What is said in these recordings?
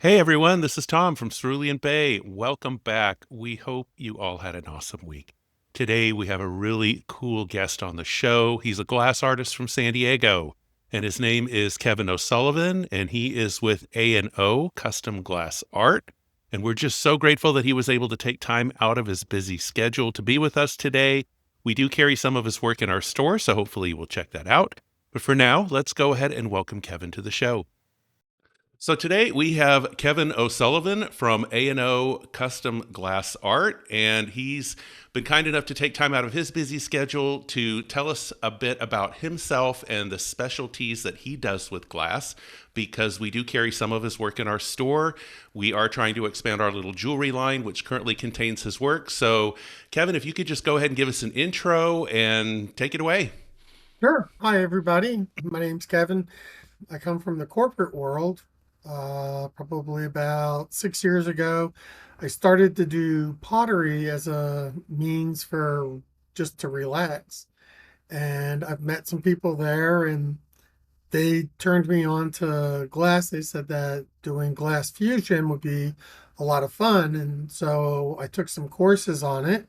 Hey everyone, this is Tom from Cerulean Bay. Welcome back. We hope you all had an awesome week. Today we have a really cool guest on the show. He's a glass artist from San Diego, and his name is Kevin O'Sullivan, and he is with A&O Custom Glass Art. And we're just so grateful that he was able to take time out of his busy schedule to be with us today. We do carry some of his work in our store, so hopefully we'll check that out. But for now, let's go ahead and welcome Kevin to the show. So today we have Kevin O'Sullivan from A&O Custom Glass Art, and he's been kind enough to take time out of his busy schedule to tell us a bit about himself and the specialties that he does with glass, because we do carry some of his work in our store. We are trying to expand our little jewelry line, which currently contains his work. So, Kevin, if you could just go ahead and give us an intro and take it away. Sure. Hi, everybody. My name's Kevin. I come from the corporate world. Probably about 6 years ago, I started to do pottery as a means for just to relax. And I've met some people there, and they turned me on to glass. They said that doing glass fusion would be a lot of fun. And so I took some courses on it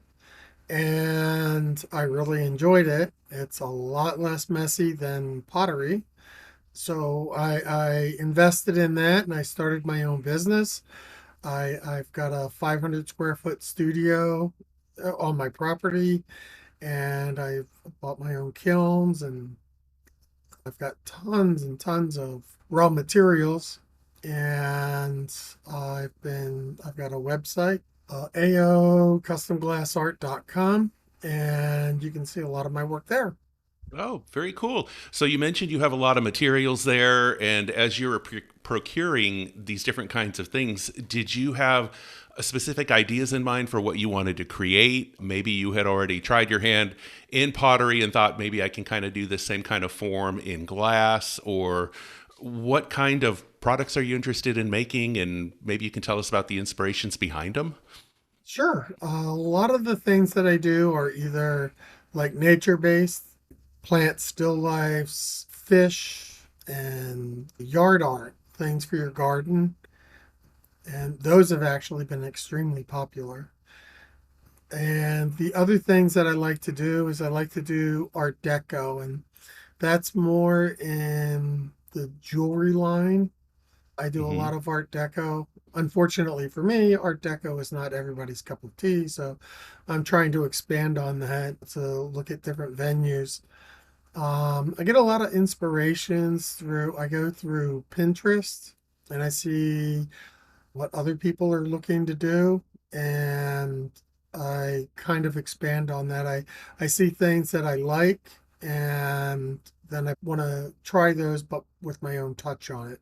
and I really enjoyed it. It's a lot less messy than pottery. So I invested in that and I started my own business. I've got a 500 square foot studio on my property, and I've bought my own kilns, and I've got tons and tons of raw materials. And I've got a website, aocustomglassart.com, and you can see a lot of my work there. Oh, very cool. So you mentioned you have a lot of materials there, and as you were procuring these different kinds of things, did you have specific ideas in mind for what you wanted to create? Maybe you had already tried your hand in pottery and thought maybe I can kind of do the same kind of form in glass, or what kind of products are you interested in making? And maybe you can tell us about the inspirations behind them. Sure. A lot of the things that I do are either like nature based, plant still lifes, fish, and yard art, things for your garden. And those have actually been extremely popular. And the other things that I like to do is I like to do Art Deco, and that's more in the jewelry line. I do a Hmm. lot of Art Deco. Unfortunately for me, Art Deco is not everybody's cup of tea, so I'm trying to expand on that to look at different venues. I get a lot of inspirations I go through Pinterest and I see what other people are looking to do, and I kind of expand on that. I see things that I like, and then I want to try those, but with my own touch on it.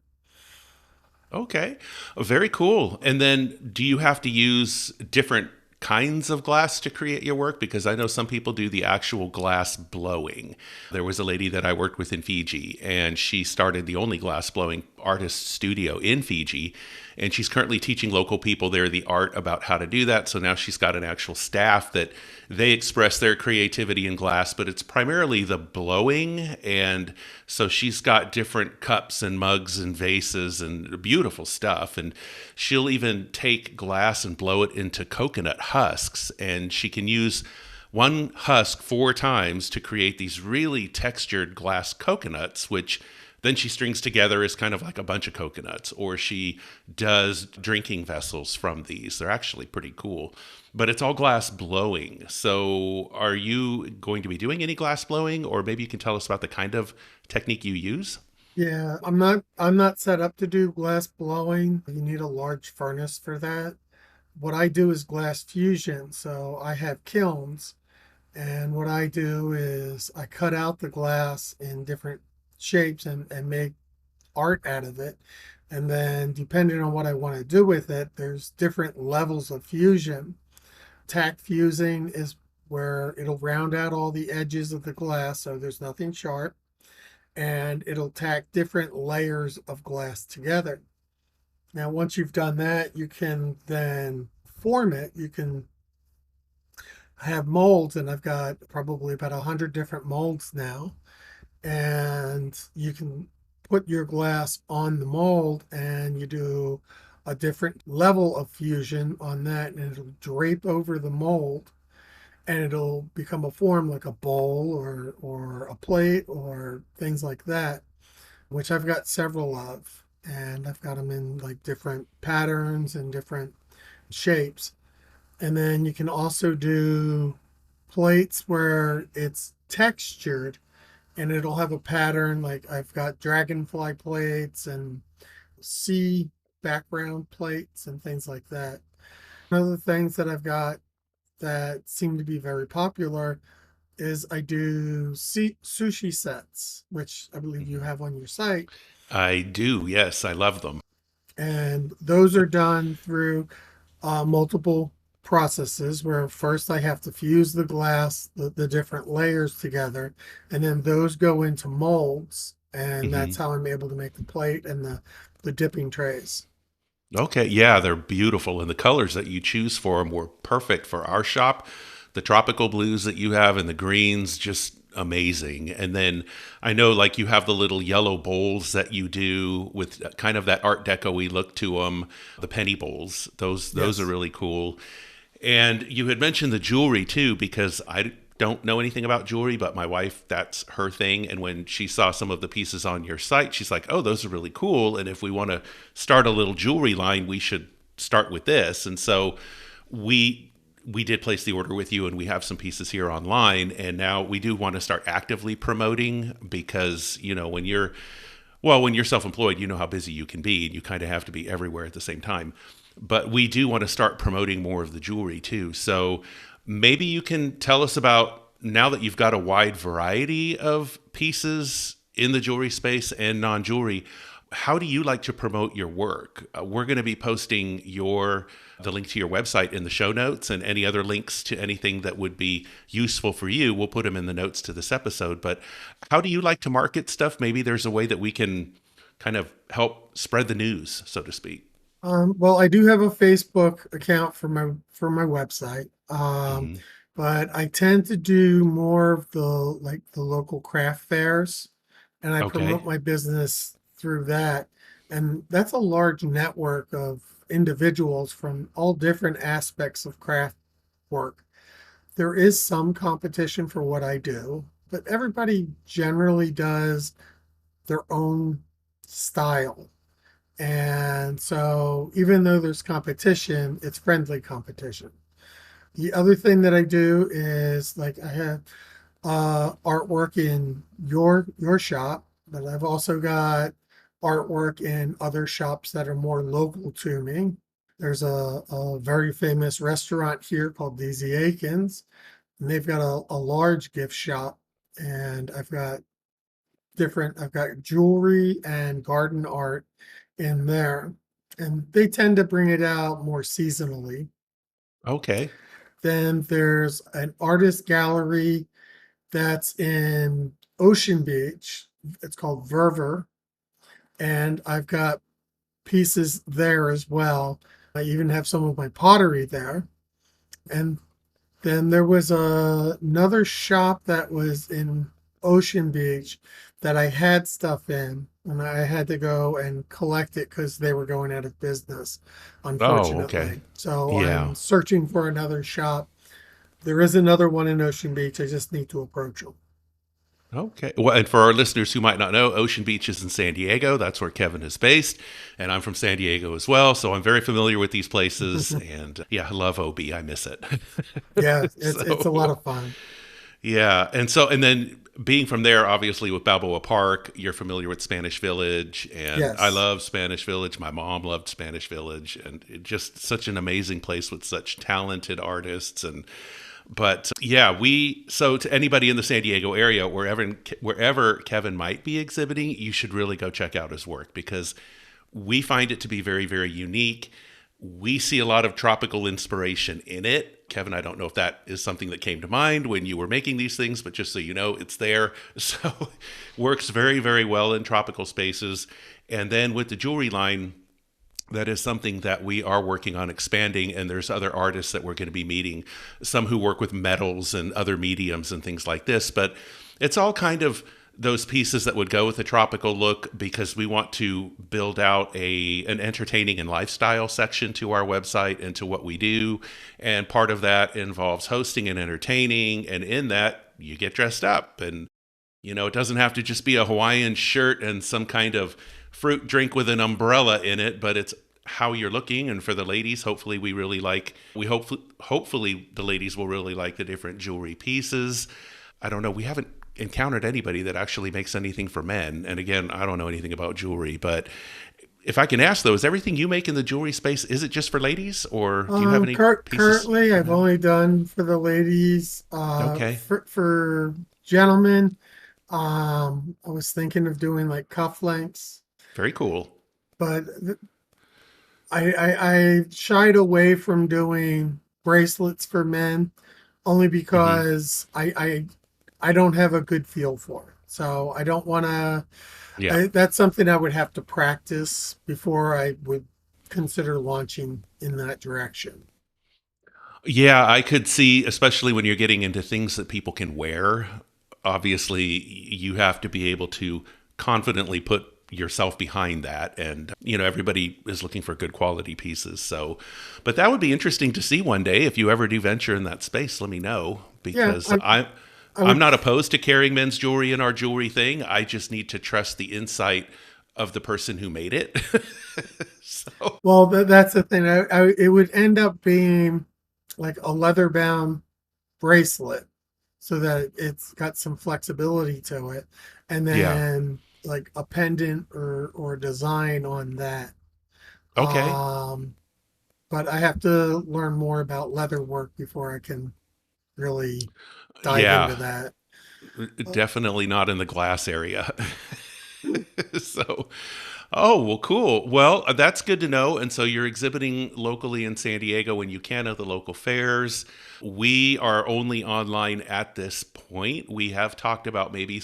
Okay, very cool. And then do you have to use different kinds of glass to create your work? Because I know some people do the actual glass blowing. There was a lady that I worked with in Fiji, and she started the only glass blowing artist studio in Fiji. And she's currently teaching local people there the art about how to do that. So now she's got an actual staff that they express their creativity in glass, but it's primarily the blowing. And so she's got different cups and mugs and vases and beautiful stuff. And she'll even take glass and blow it into coconut husks. And she can use one husk 4 times to create these really textured glass coconuts, which then she strings together as kind of like a bunch of coconuts, or she does drinking vessels from these. They're actually pretty cool, but it's all glass blowing. So, are you going to be doing any glass blowing, or maybe you can tell us about the kind of technique you use? Yeah, I'm not set up to do glass blowing. You need a large furnace for that. What I do is glass fusion. So I have kilns, and what I do is I cut out the glass in different shapes and make art out of it. And then depending on what I want to do with it, there's different levels of fusion. Tack fusing is where it'll round out all the edges of the glass so there's nothing sharp, and it'll tack different layers of glass together. Now, once you've done that, you can then form it. You can have molds, and I've got probably about 100 different molds now. And you can put your glass on the mold, and you do a different level of fusion on that, and it'll drape over the mold, and it'll become a form like a bowl or a plate or things like that, which I've got several of, and I've got them in like different patterns and different shapes. And then you can also do plates where it's textured and it'll have a pattern. Like I've got dragonfly plates and sea background plates and things like that. One of the things that I've got that seem to be very popular is I do sushi sets, which I believe you have on your site. I do. Yes, I love them. And those are done through multiple processes where first I have to fuse the glass, the different layers together, and then those go into molds. And Hmm. that's how I'm able to make the plate and the dipping trays. Okay, yeah, they're beautiful, and the colors that you choose for them were perfect for our shop. The tropical blues that you have and the greens, just amazing. And then I know, like, you have the little yellow bowls that you do with kind of that Art Deco-y look to them. The penny bowls, those are Yes. really cool. And you had mentioned the jewelry too, because I don't know anything about jewelry, but my wife, that's her thing. And when she saw some of the pieces on your site, she's like, oh, those are really cool. And if we want to start a little jewelry line, we should start with this. And so we did place the order with you, and we have some pieces here online. And now we do want to start actively promoting, because when you're self-employed, you know how busy you can be, and you kind of have to be everywhere at the same time. But we do want to start promoting more of the jewelry too. So maybe you can tell us about, now that you've got a wide variety of pieces in the jewelry space and non-jewelry, how do you like to promote your work? We're going to be posting the link to your website in the show notes, and any other links to anything that would be useful for you, we'll put them in the notes to this episode. But how do you like to market stuff? Maybe there's a way that we can kind of help spread the news, so to speak. Well, I do have a Facebook account for my website, Hmm. but I tend to do more of the local craft fairs, and I Okay. promote my business through that. And that's a large network of individuals from all different aspects of craft work. There is some competition for what I do, but everybody generally does their own style. And so, even though there's competition, it's friendly competition. The other thing that I do is like I have artwork in your shop, but I've also got artwork in other shops that are more local to me. There's a very famous restaurant here called DZ Aikens, and they've got a large gift shop, and I've got jewelry and garden art in there, and they tend to bring it out more seasonally. Okay. Then there's an artist gallery that's in Ocean Beach. It's called Verver, and I've got pieces there as well. I even have some of my pottery there. And then there was another shop that was in Ocean Beach that I had stuff in, and I had to go and collect it because they were going out of business, Oh, okay. unfortunately. So Yeah. I'm searching for another shop. There is another one in Ocean Beach. I just need to approach them. Okay. Well, and for our listeners who might not know, Ocean Beach is in San Diego. That's where Kevin is based. And I'm from San Diego as well. So I'm very familiar with these places. And yeah, I love OB. I miss it. Yeah, it's a lot So, of fun. yeah. And then being from there, obviously with Balboa Park, you're familiar with Spanish Village. And I Yes. love Spanish Village. My mom loved Spanish Village. And it just such an amazing place with such talented artists. And but yeah, so to anybody in the San Diego area, wherever Kevin might be exhibiting, you should really go check out his work, because we find it to be very, very unique. We see a lot of tropical inspiration in it. Kevin, I don't know if that is something that came to mind when you were making these things, but just so you know, it's there. So works very, very well in tropical spaces. And then with the jewelry line, that is something that we are working on expanding, and there's other artists that we're going to be meeting, some who work with metals and other mediums and things like this. But it's all kind of those pieces that would go with a tropical look because we want to build out an entertaining and lifestyle section to our website and to what we do. And part of that involves hosting and entertaining. And in that, you get dressed up. And, it doesn't have to just be a Hawaiian shirt and some kind of fruit drink with an umbrella in it, but it's how you're looking. And for the ladies, hopefully hopefully the ladies will really like the different jewelry pieces. I don't know. We haven't encountered anybody that actually makes anything for men. And again, I don't know anything about jewelry, but if I can ask though, is everything you make in the jewelry space, is it just for ladies or do you have any pieces? Currently, I've only done for the ladies. Okay. For gentlemen, I was thinking of doing like cufflinks, Very cool. but I shied away from doing bracelets for men only Hmm. because I don't have a good feel for it. So I don't want to. Yeah. That's something I would have to practice before I would consider launching in that direction. Yeah, I could see, especially when you're getting into things that people can wear. Obviously, you have to be able to confidently put yourself behind that. And, everybody is looking for good quality pieces. So, but that would be interesting to see one day. If you ever do venture in that space, let me know Yeah, because I I'm would. not opposed to carrying men's jewelry in our jewelry thing. I just need to trust the insight of the person who made it. So, Well, that's the thing. It would end up being like a leather bound bracelet so that it's got some flexibility to it. And yeah. then like a pendant or design on that. Okay. Um, but I have to learn more about leather work before I can really dive Yeah. into that. Definitely not in the glass area. So, oh, well, cool. Well, that's good to know. And so you're exhibiting locally in San Diego when you can at the local fairs. We are only online at this point. We have talked about maybe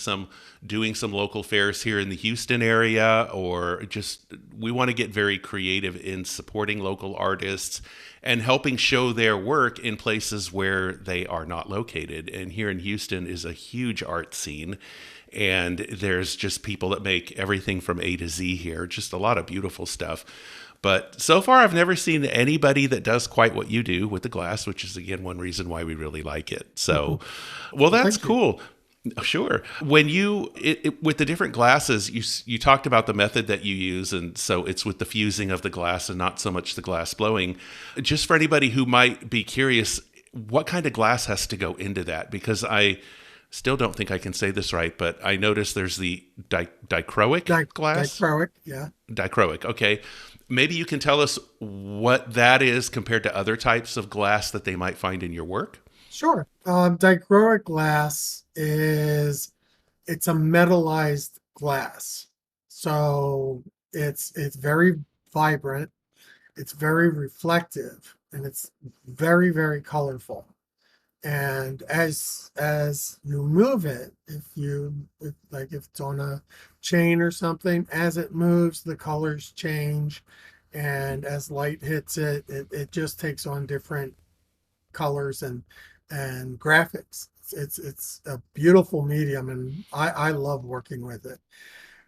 doing some local fairs here in the Houston area, or just we want to get very creative in supporting local artists and helping show their work in places where they are not located. And here in Houston is a huge art scene. And there's just people that make everything from A to Z here, just a lot of beautiful stuff. But so far, I've never seen anybody that does quite what you do with the glass, which is, again, one reason why we really like it. So, Well, well, that's thank you. cool. Sure. When with the different glasses, you talked about the method that you use, and so it's with the fusing of the glass and not so much the glass blowing. Just for anybody who might be curious, what kind of glass has to go into that? Because I still don't think I can say this right, but I noticed there's the dichroic glass. Dichroic, yeah. Dichroic. Okay. Maybe you can tell us what that is compared to other types of glass that they might find in your work. Sure. Dichroic glass is it's a metallized glass. So it's very vibrant, it's very reflective, and it's very, very colorful. And as you move it, if it's on a chain or something, as it moves, the colors change. And as light hits it, it just takes on different colors and graphics. It's a beautiful medium, and I love working with it.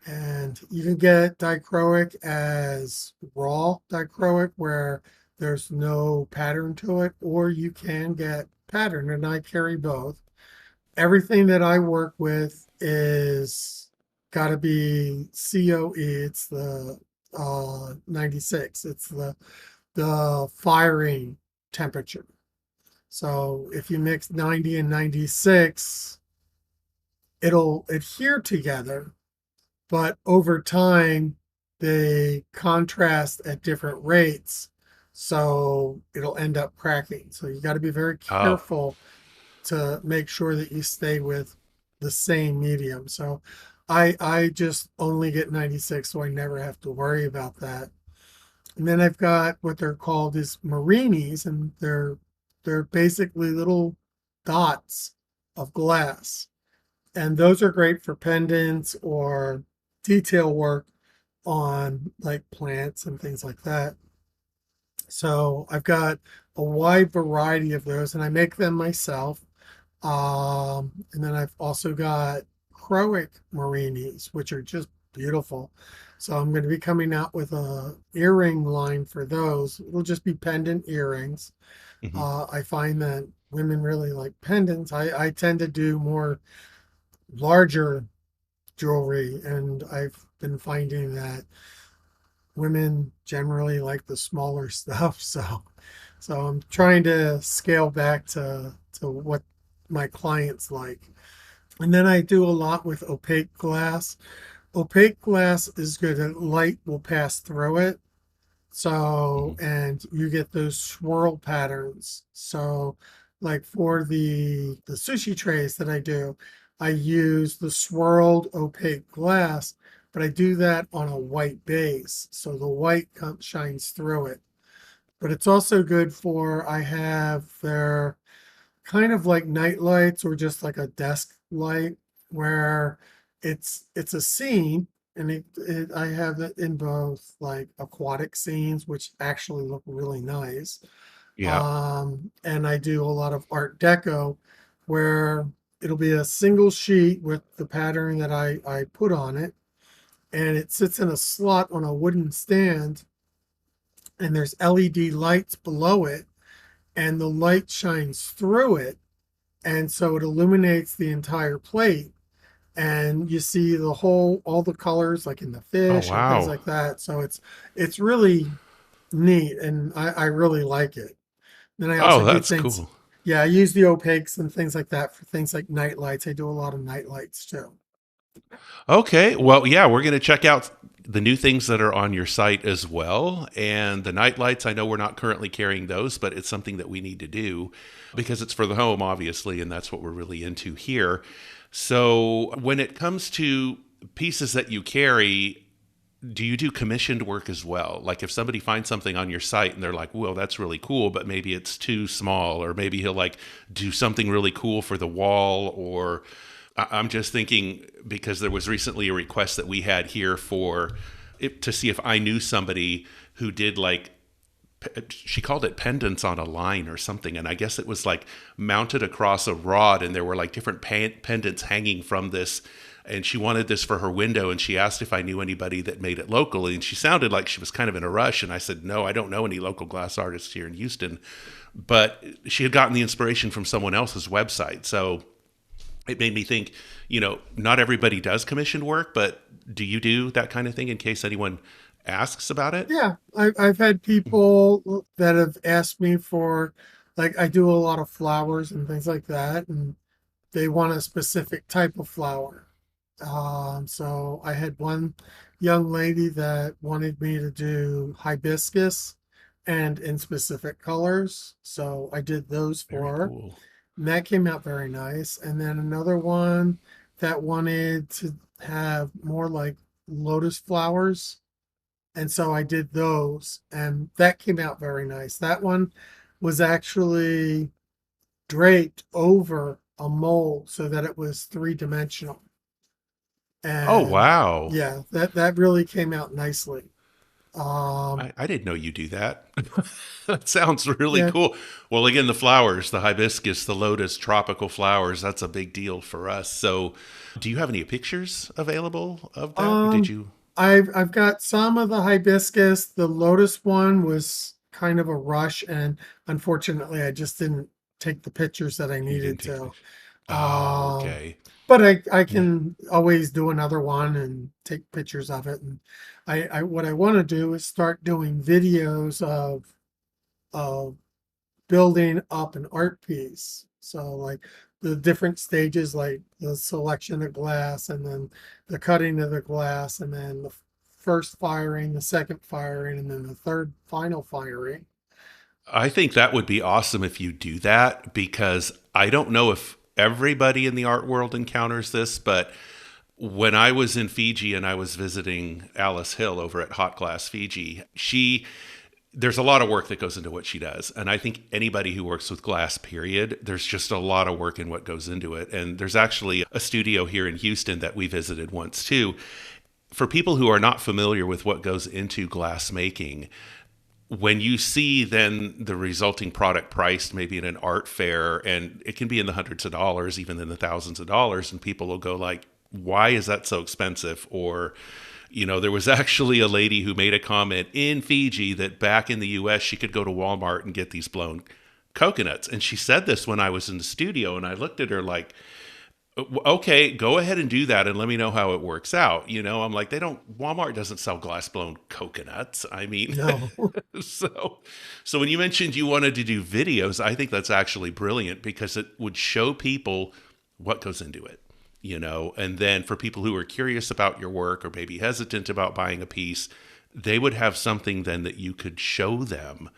And you can get dichroic as raw dichroic, where there's no pattern to it, or you can get pattern, and I carry both. Everything that I work with is got to be COE. It's the 96. It's the firing temperature. So if you mix 90 and 96, it'll adhere together, but over time they contrast at different rates. So it'll end up cracking. So you got to be very Oh, careful to make sure that you stay with the same medium. So I just only get 96, so I never have to worry about that. And then I've got what they're called is marinis, and they're basically little dots of glass. And those are great for pendants or detail work on like plants and things like that. So I've got a wide variety of those, and I make them myself. And then I've also got monochroic marinis, which are just beautiful. So I'm going to be coming out with a earring line for those. It'll just be pendant earrings. Hmm. I find that women really like pendants. I tend to do more larger jewelry, and I've been finding that women generally like the smaller stuff. So I'm trying to scale back to what my clients like. And then I do a lot with opaque glass. Opaque glass is good, and light will pass through it. So, Hmm. and you get those swirl patterns. So, like for the sushi trays that I do, I use the swirled opaque glass, but I do that on a white base. So the white shines through it. But it's also good for, I have their kind of like night lights or just like a desk light where it's a scene, and I have it in both like aquatic scenes which actually look really nice, Yeah. and I do a lot of art deco where it'll be a single sheet with the pattern that I put on it, and it sits in a slot on a wooden stand, and there's LED lights below it, and the light shines through it, and so it illuminates the entire plate, and you see the whole all the colors like in the Oh, fish and things wow. like that. So it's really neat, and I really like it. Then I also Oh, do that's things, cool. yeah, I use the opaques and things like that for things like night lights. I do a lot of night lights too. Okay. Well, yeah, we're going to check out the new things that are on your site as well. And the night lights, I know we're not currently carrying those, but it's something that we need to do because it's for the home, obviously, and that's what we're really into here. So, when it comes to pieces that you carry, do you do commissioned work as well? Like if somebody finds something on your site and they're like, "Well, that's really cool, but maybe it's too small," or maybe he'll like do something really cool for the wall, or I'm just thinking because there was recently a request that we had here for it, to see if I knew somebody who did like she called it pendants on a line or something, and I guess it was like mounted across a rod, and there were like different pendants hanging from this, and she wanted this for her window, and she asked if I knew anybody that made it locally, and she sounded like she was kind of in a rush, and I said no, I don't know any local glass artists here in Houston, but she had gotten the inspiration from someone else's website. So it made me think, not everybody does commissioned work, but do you do that kind of thing in case anyone asks about it? Yeah, I've had people that have asked me for, like, I do a lot of flowers and things like that, and they want a specific type of flower. So I had one young lady that wanted me to do hibiscus and in specific colors. So I did those Very for her. cool. And that came out very nice. And then another one that wanted to have more like lotus flowers. And so I did those, and that came out very nice. That one was actually draped over a mold so that it was three-dimensional. Oh, And wow. yeah, that really came out nicely. Um, I didn't know you do that. That sounds really yeah. cool. Well, again, the flowers, the hibiscus, the lotus, tropical flowers, that's a big deal for us. So, do you have any pictures available of that? Did Um, you? I've got some of the hibiscus. The lotus one was kind of a rush, and unfortunately, I just didn't take the pictures that I You didn't needed take the to. picture. Oh, Um, okay. but I Yeah. can always do another one and take pictures of it. And I what I want to do is start doing videos of building up an art piece. So like the different stages, like the selection of glass, and then the cutting of the glass, and then the first firing, the second firing, and then the third final firing. I think that would be awesome if you do that because I don't know if everybody in the art world encounters this, but when I was in Fiji and I was visiting Alice Hill over at Hot Glass Fiji, there's a lot of work that goes into what she does. And I think anybody who works with glass, period, there's just a lot of work in what goes into it. And there's actually a studio here in Houston that we visited once too. For people who are not familiar with what goes into glass making, when you see then the resulting product priced maybe in an art fair, and it can be in the hundreds of dollars, even in the thousands of dollars, and people will go like, why is that so expensive? Or, there was actually a lady who made a comment in Fiji that back in the US, she could go to Walmart and get these blown coconuts. And she said this when I was in the studio, and I looked at her like, okay, go ahead and do that and let me know how it works out. I'm like, Walmart doesn't sell glass blown coconuts. I mean, No. so, so when you mentioned you wanted to do videos, I think that's actually brilliant because it would show people what goes into it, and then for people who are curious about your work or maybe hesitant about buying a piece, they would have something then that you could show them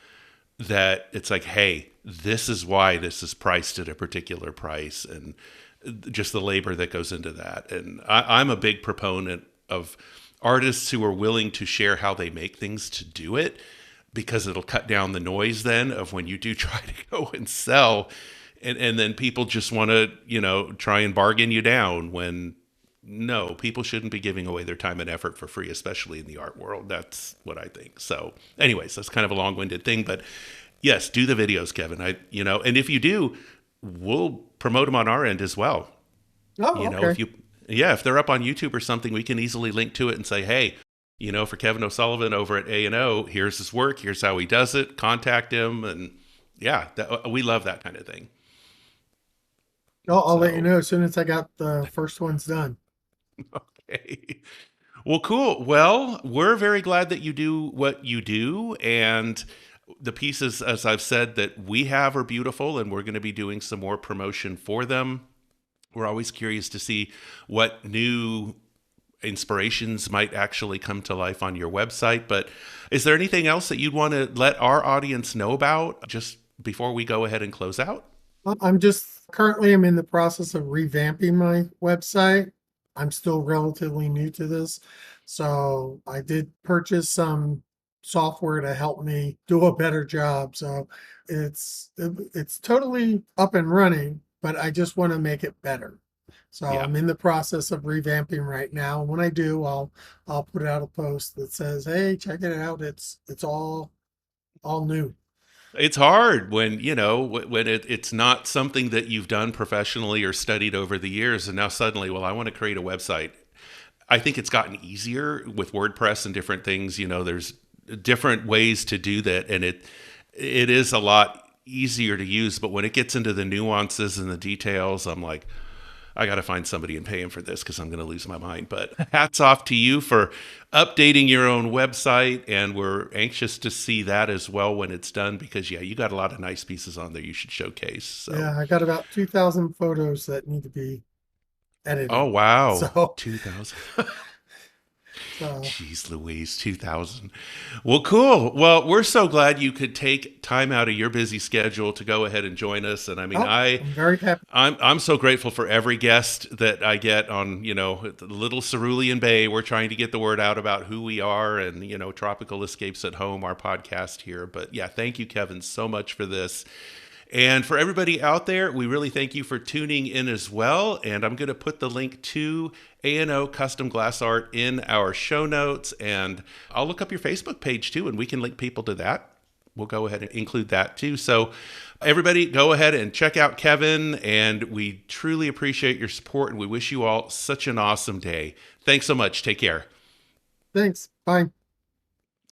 that it's like, hey, this is why this is priced at a particular price, and just the labor that goes into that. And I'm a big proponent of artists who are willing to share how they make things to do it, because it'll cut down the noise then of when you do try to go and sell. And then people just want to, try and bargain you down when no, people shouldn't be giving away their time and effort for free, especially in the art world. That's what I think. So anyways, that's kind of a long-winded thing, but yes, do the videos, Kevin. And if you do, we'll promote them on our end as well. Oh, okay. If they're up on YouTube or something, we can easily link to it and say, hey, for Kevin O'Sullivan over at A&O, here's his work, here's how he does it, contact him. And yeah, we love that kind of thing. I'll let you So, know as soon as I got the first ones done. okay. Well, cool. Well, we're very glad that you do what you do. And the pieces, as I've said, that we have are beautiful, and we're going to be doing some more promotion for them. We're always curious to see what new inspirations might actually come to life on your website. But is there anything else that you'd want to let our audience know about just before we go ahead and close out? I'm in the process of revamping my website. I'm still relatively new to this. So I did purchase some software to help me do a better job. So it's totally up and running, but I just want to make it better. So Yeah. I'm in the process of revamping right now. When I do, I'll put out a post that says, "Hey, check it out. It's all new." It's hard when, when it's not something that you've done professionally or studied over the years. And now suddenly, well, I want to create a website. I think it's gotten easier with WordPress and different things. There's different ways to do that. And it is a lot easier to use. But when it gets into the nuances and the details, I'm like, I got to find somebody and pay him for this because I'm going to lose my mind. But hats off to you for updating your own website. And we're anxious to see that as well when it's done because, yeah, you got a lot of nice pieces on there you should showcase. So, Yeah, I got about 2,000 photos that need to be oh, edited. wow. So, 2000. so Jeez Louise, 2000. Well, cool. Well, we're so glad you could take time out of your busy schedule to go ahead and join us. And I mean, I'm very happy. I'm so grateful for every guest that I get on, the little Cerulean Bay. We're trying to get the word out about who we are and, Tropical Escapes at Home, our podcast here. But yeah, thank you, Kevin, so much for this. And for everybody out there, we really thank you for tuning in as well. And I'm going to put the link to A&O Custom Glass Art in our show notes. And I'll look up your Facebook page too, and we can link people to that. We'll go ahead and include that too. So everybody go ahead and check out Kevin. And we truly appreciate your support. And we wish you all such an awesome day. Thanks so much. Take care. Thanks. Bye.